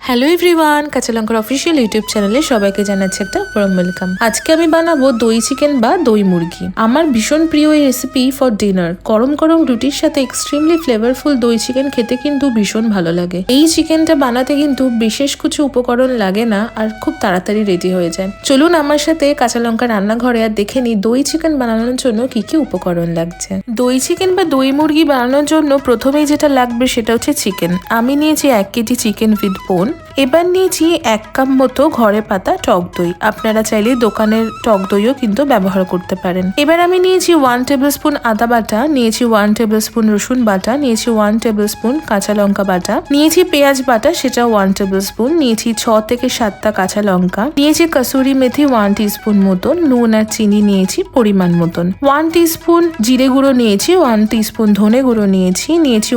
Hello everyone, কাঁচা লঙ্কার official YouTube চ্যানেলে সবাইকে জানাচ্ছি একটা ওয়ার্ম ওয়েলকাম। আজকে আমি বানাবো দই চিকেন বা দই মুরগি। আমার ভীষণ প্রিয় এই রেসিপি ফর ডিনার। গরম গরম রুটির সাথে এক্সট্রিমলি ফ্লেভারফুল দই চিকেন খেতে কিন্তু ভীষণ ভালো লাগে। এই চিকেনটা বানাতে কিন্তু বিশেষ কিছু উপকরণ লাগে না আর খুব তাড়াতাড়ি রেডি হয়ে যায়। চলুন আমার সাথে কাঁচা লঙ্কা রান্নাঘরে আর দেখে নিই দই চিকেন বানানোর জন্য কি কি উপকরণ লাগছে। দই চিকেন বা দই মুরগি বানানোর জন্য প্রথমেই যেটা লাগবে সেটা হচ্ছে চিকেন। আমি নিয়েছি 1 কেজি চিকেন উইথ বোন। এবার নিয়েছি 1 কাপ মতো ঘরে পাতা টক দই। আপনারা চাইলে দোকানের টক দইও কিন্তু ব্যবহার করতে পারেন। এবার আমি নিয়েছি 1 টেবিলস্পুন আদা বাটা, নিয়েছি 1 টেবিলস্পুন রসুন বাটা, নিয়েছি 1 টেবিলস্পুন কাঁচা লঙ্কা বাটা, নিয়েছি পেঁয়াজ বাটা সেটা 1 টেবিলস্পুন, নিয়েছি 6 থেকে 7টা কাঁচা লঙ্কা, নিয়েছি কাসুরি মেথি 1 টিস্পুন মতন, নুন আর চিনি নিয়েছি পরিমাণ মতন, 1 টিস্পুন জিরে গুঁড়ো নিয়েছি, 1 টিস্পুন ধনে গুঁড়ো নিয়েছি,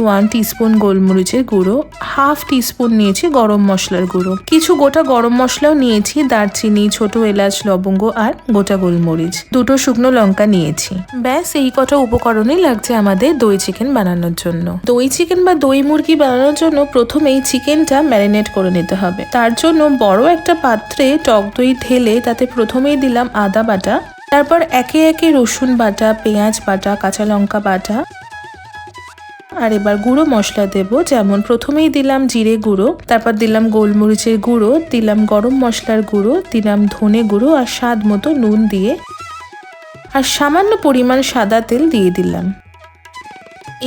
1 টিস্পুন গোলমরিচের গুঁড়ো, হাফ টিস্পুন নিয়েছি গরম মশলার গুঁড়ো, কিছু গোটা গরম মশলাও নিয়েছি, দারচিনি, ছোট এলাচ, লবঙ্গ আর গোটা গোলমরিচ, 2টো শুকনো লঙ্কা নিয়েছি। ব্যাস এই কটা উপকরণই লাগছে আমাদের দই চিকেন বানানোর জন্য। দই চিকেন বা দই মুরগি বানানোর জন্য প্রথমেই চিকেনটা ম্যারিনেট করে নিতে হবে। তার জন্য বড় একটা পাত্রে টক দই ঢেলে তাতে প্রথমেই দিলাম আদা বাটা, তারপর একে একে রসুন বাটা, পেঁয়াজ বাটা, কাঁচা লঙ্কা বাটা, আর এবার গুঁড়ো মশলা দেব। যেমন প্রথমেই দিলাম জিরে গুঁড়ো, তারপর দিলাম গোলমরিচের গুঁড়ো, দিলাম গরম মশলার গুঁড়ো, দিলাম ধনে গুঁড়ো আর স্বাদ মতো নুন দিয়ে আর সামান্য পরিমাণ সাদা তেল দিয়ে দিলাম।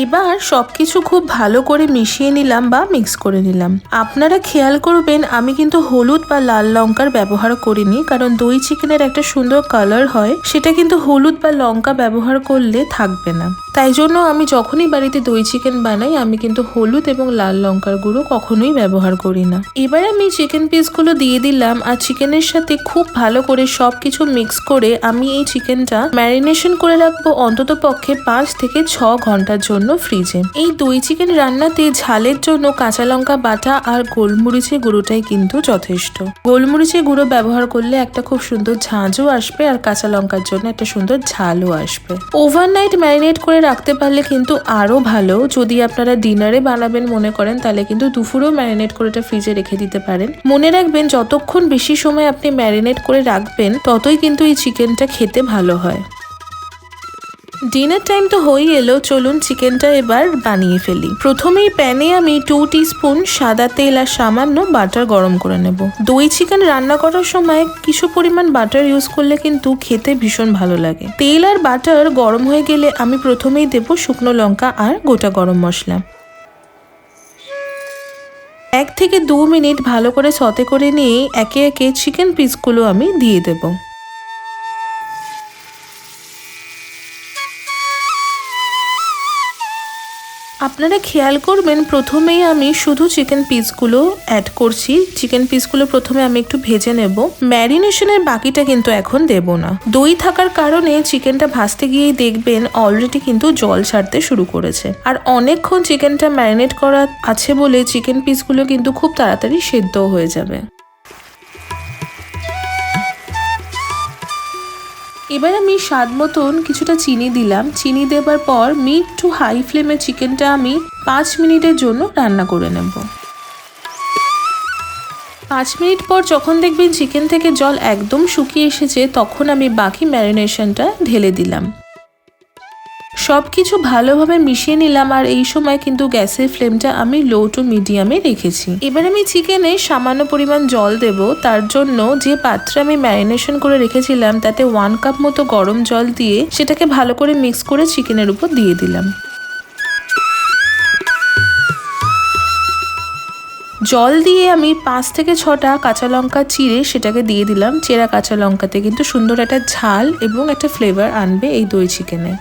এবার সবকিছু খুব ভালো করে মিশিয়ে নিলাম বা মিক্স করে নিলাম। আপনারা খেয়াল করবেন আমি কিন্তু হলুদ বা লাল লঙ্কার ব্যবহার করিনি, কারণ দই চিকেনের একটা সুন্দর কালার হয়, সেটা কিন্তু হলুদ বা লঙ্কা ব্যবহার করলে থাকবে না। তাই জন্য আমি যখনই বাড়িতে দই চিকেন বানাই আমি কিন্তু হলুদ এবং লাল লঙ্কার গুঁড়ো কখনোই ব্যবহার করি না। এবার আমি চিকেন পিসগুলো দিয়ে দিলাম আর চিকেনের সাথে খুব ভালো করে সবকিছু মিক্স করে আমি এই চিকেনটা ম্যারিনেশন করে রাখবো অন্তত পক্ষে 5 থেকে 6 ঘন্টার জন্য ফ্রিজে। এই দই চিকেন রান্নাতে ঝালের জন্য কাঁচা লঙ্কা বাটা আর গোলমরিচের গুঁড়োটাই কিন্তু যথেষ্ট। গোলমরিচের গুঁড়ো ব্যবহার করলে একটা খুব সুন্দর ঝাঁঝও আসবে আর কাঁচা লঙ্কার জন্য একটা সুন্দর ঝালও আসবে। ওভারনাইট ম্যারিনেট করে রাখতে পারলে কিন্তু আরো ভালো। যদি আপনারা ডিনারে বানাবেন মনে করেন তাহলে কিন্তু দুপুরেও ম্যারিনেট করে এটা ফ্রিজে রেখে দিতে পারেন। মনে রাখবেন যতক্ষণ বেশি সময় আপনি ম্যারিনেট করে রাখবেন ততই কিন্তু এই চিকেনটা খেতে ভালো হয়। ডিনার টাইম তো হয়ে এলো, চলুন চিকেনটা এবার বানিয়ে ফেলি। প্রথমেই প্যানে আমি 2 টিস্পুন সাদা তেল আর সামান্য বাটার গরম করে নেব। দই চিকেন রান্না করার সময় কিছু পরিমাণ বাটার ইউজ করলে কিন্তু খেতে ভীষণ ভালো লাগে। তেল আর বাটার গরম হয়ে গেলে আমি প্রথমেই দেব শুকনো লঙ্কা আর গোটা গরম মশলা। 1 থেকে 2 মিনিট ভালো করে সতে করে নিয়ে একে একে চিকেন পিসগুলো আমি দিয়ে দেব। আপনারা খেয়াল করবেন প্রথমেই আমি শুধু চিকেন পিসগুলো অ্যাড করছি। চিকেন পিসগুলো প্রথমে আমি একটু ভেজে নেব, ম্যারিনেশনের বাকিটা কিন্তু এখন দেব না। দই থাকার কারণে চিকেনটা ভাজতে গিয়েই দেখবেন অলরেডি কিন্তু জল ছাড়তে শুরু করেছে, আর অনেকক্ষণ চিকেনটা ম্যারিনেট করা আছে বলে চিকেন পিসগুলো কিন্তু খুব তাড়াতাড়ি সেদ্ধ হয়ে যাবে। এবার আমি স্বাদ মতন কিছুটা চিনি দিলাম। চিনি দেবার পর মিড টু হাই ফ্লেমে চিকেনটা আমি 5 মিনিটের জন্য রান্না করে নেব। 5 মিনিট পর যখন দেখবেন চিকেন থেকে জল একদম শুকিয়ে এসেছে তখন আমি বাকি ম্যারিনেশনটা ঢেলে দিলাম। সবকিছু ভালোভাবে মিশিয়ে নিলাম আর এই সময় কিন্তু গ্যাসের ফ্লেমটা আমি লো টু মিডিয়ামে রেখেছি। এবার আমি চিকেনে সামান্য পরিমাণ জল দেব। তার জন্য যে পাত্রে আমি ম্যারিনেশন করে রেখেছিলাম তাতে 1 কাপ মতো গরম জল দিয়ে সেটাকে ভালো করে মিক্স করে চিকেনের উপর দিয়ে দিলাম। জল দিয়ে আমি 5 থেকে 6টা কাঁচা লঙ্কা চিড়ে সেটাকে দিয়ে দিলাম। চেরা কাঁচা লঙ্কাতে কিন্তু সুন্দর একটা ঝাল এবং একটা ফ্লেভার আনবে এই দই চিকেনে।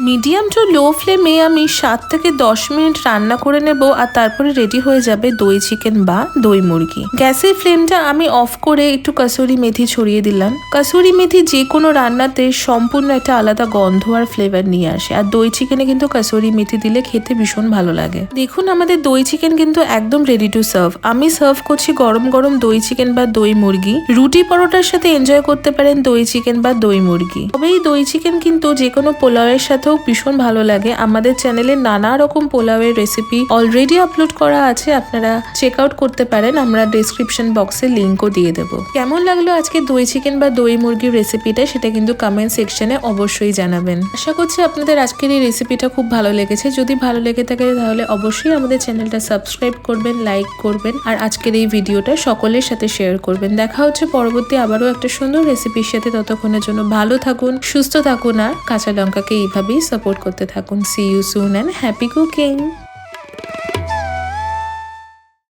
মিডিয়াম টু লো ফ্লেমে আমি 7 থেকে 10 মিনিট রান্না করে নেব আর তারপরে রেডি হয়ে যাবে দই চিকেন বা দই মুরগি। গ্যাসের ফ্লেমটা আমি অফ করে একটু কাসুরি মেথি ছড়িয়ে দিলাম। কাসুরি মেথি যে কোনো রান্নাতে সম্পূর্ণ একটা আলাদা গন্ধ আর ফ্লেভার নিয়ে আসে, আর দই চিকেনে কিন্তু কাসুরি মেথি দিলে খেতে ভীষণ ভালো লাগে। দেখুন আমাদের দই চিকেন কিন্তু একদম রেডি টু সার্ভ। আমি সার্ভ করছি গরম গরম দই চিকেন বা দই মুরগি। রুটি পরোটার সাথে এনজয় করতে পারেন দই চিকেন বা দই মুরগি। তবে এই দই চিকেন কিন্তু যে কোনো পোলাওয়ের সাথে খেতেও ভীষণ ভালো লাগে। আমাদের চ্যানেলে নানা রকম পোলাওয়ের রেসিপি অলরেডি আপলোড করা আছে, আপনারা চেক আউট করতে পারেন। আমরা ডেসক্রিপশন বক্সে লিঙ্কও দিয়ে দেবো। কেমন লাগলো আজকে দই চিকেন বা দই মুরগির রেসিপিটা, সেটা কিন্তু কমেন্ট সেকশনে অবশ্যই জানাবেন। আশা করছি আপনাদের আজকের এই রেসিপিটা খুব ভালো লেগেছে। যদি ভালো লেগে থাকে তাহলে অবশ্যই আমাদের চ্যানেলটা সাবস্ক্রাইব করবেন, লাইক করবেন আর আজকের এই ভিডিওটা সকলের সাথে শেয়ার করবেন। দেখা হচ্ছে পরবর্তী আবারও একটা সুন্দর রেসিপির সাথে। ততক্ষণের জন্য ভালো থাকুন, সুস্থ থাকুন আর কাঁচা লঙ্কাকে এইভাবেই সাপোর্ট করতে থাকুন। See you soon and happy cooking.